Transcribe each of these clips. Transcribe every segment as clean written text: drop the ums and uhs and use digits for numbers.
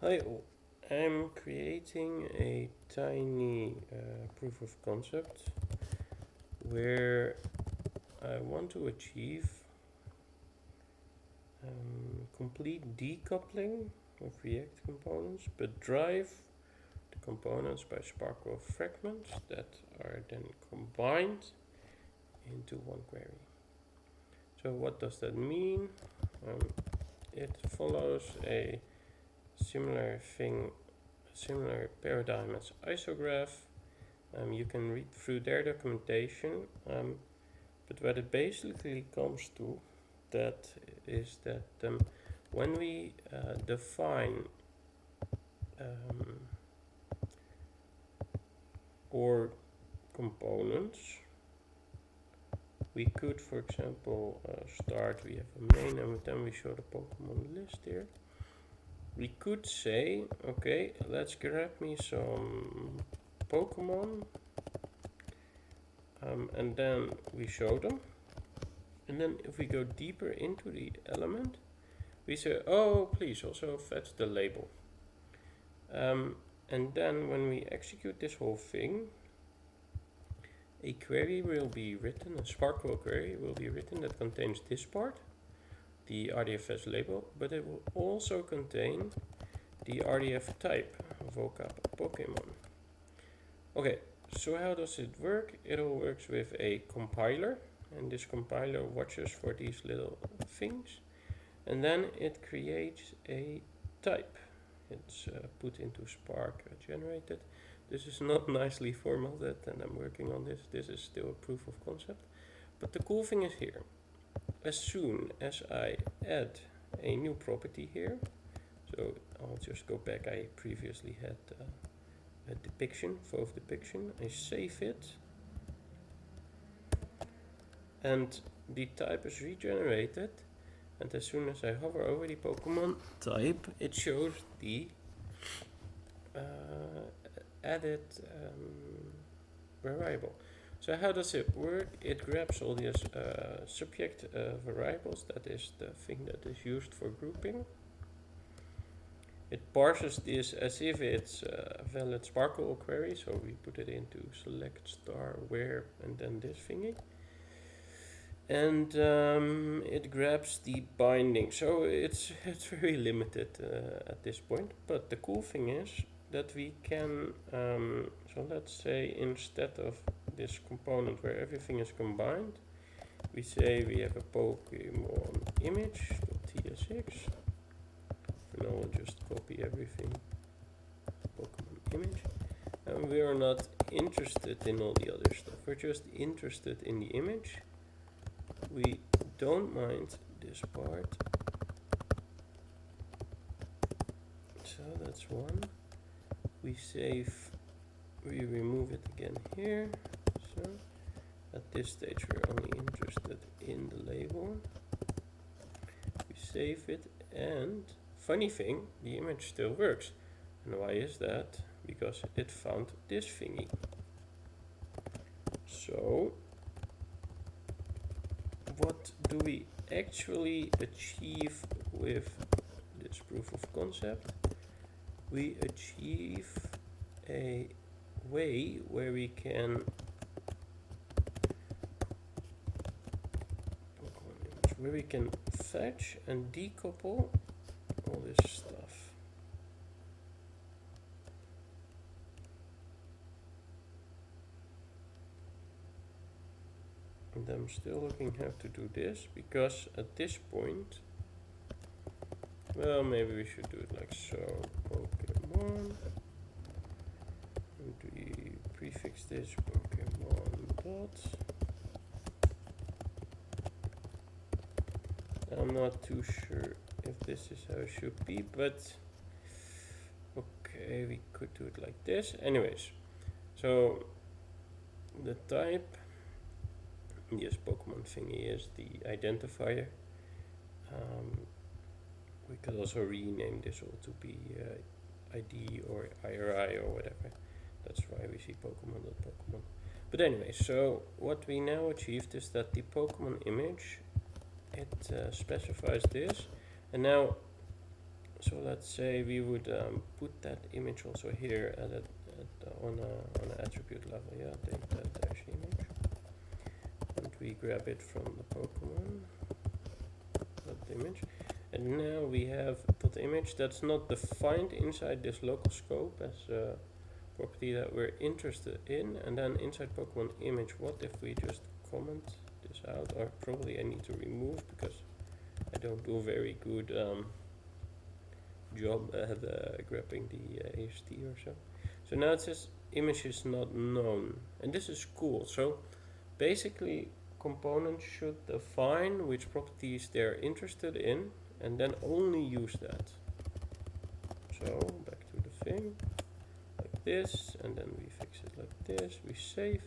Hi all. I'm creating a tiny proof of concept where I want to achieve complete decoupling of React components, but drive the components by SPARQL fragments that are then combined into one query. So what does that mean? It follows a similar paradigm as isograph. You can read through their documentation, but what it basically comes to that is that when we define our components, we could, for example, start, we have a main and then we show the Pokemon list here. We could say, okay, let's grab me some Pokemon, and then we show them. And then if we go deeper into the element, we say, oh, please also fetch the label. And then when we execute this whole thing, a query will be written, a SPARQL query will be written that contains this part, the RDFS label, but it will also contain the RDF type, vocab Pokemon. Okay, so how does it work? It all works with a compiler, and this compiler watches for these little things, and then it creates a type. It's put into Spark generated. This is not nicely formatted, and I'm working on this. This is still a proof of concept. But the cool thing is here. As soon as I add a new property here, so I'll just go back. I previously had a depiction, FOV depiction. I save it, and the type is regenerated. And as soon as I hover over the Pokemon type, it shows the added variable. So how does it work? It grabs all these subject variables, that is the thing that is used for grouping. It parses this as if it's a valid SPARQL query, so we put it into select star where and then this thingy. And it grabs the binding, so it's very limited at this point. But the cool thing is that we can, so let's say instead of this component where everything is combined, we say we have a Pokemon image.tsx. For now, we'll just copy everything, Pokemon image. And we are not interested in all the other stuff, we're just interested in the image. We don't mind this part, so that's one. We save, we remove it again here, so at this stage we're only interested in the label. We save it, and funny thing, the image still works. And why is that? Because it found this thingy. So what do we actually achieve with this proof of concept? We achieve a way where we can fetch and decouple all this stuff. And I'm still looking how to do this, because at this point, well, maybe we should do it like so. Pokemon, and we prefix this Pokemon dot. I'm not too sure if this is how it should be, but okay, we could do it like this. Anyways, so the type, yes, Pokemon thingy is the identifier. We could also rename this all to be ID or IRI or whatever. That's why we see Pokemon.Pokemon. But anyway, so what we now achieved is that the Pokemon image, it specifies this. And now, So let's say we would put that image also here on an attribute level. Yeah, take that dash image, and we grab it from the Pokemon that image, and now we have that image that's not defined inside this local scope as a property that we're interested in. And then inside Pokemon image, what if we just comment this out? Or probably I need to remove because I don't do a very good job at grabbing the AST or so. So now it says image is not known, and this is cool. So basically components should define which properties they're interested in and then only use that. So back to the thing, like this, and then we fix it like this, we save,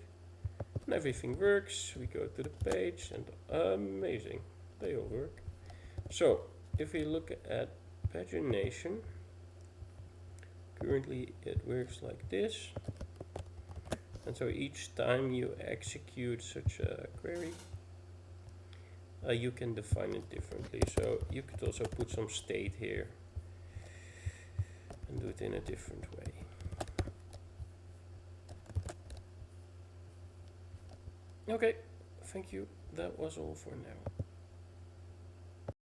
and everything works. We go to the page, and amazing, they all work. So if we look at pagination, currently it works like this, and so each time you execute such a query, you can define it differently. So you could also put some state here and do it in a different way. Okay, thank you. That was all for now.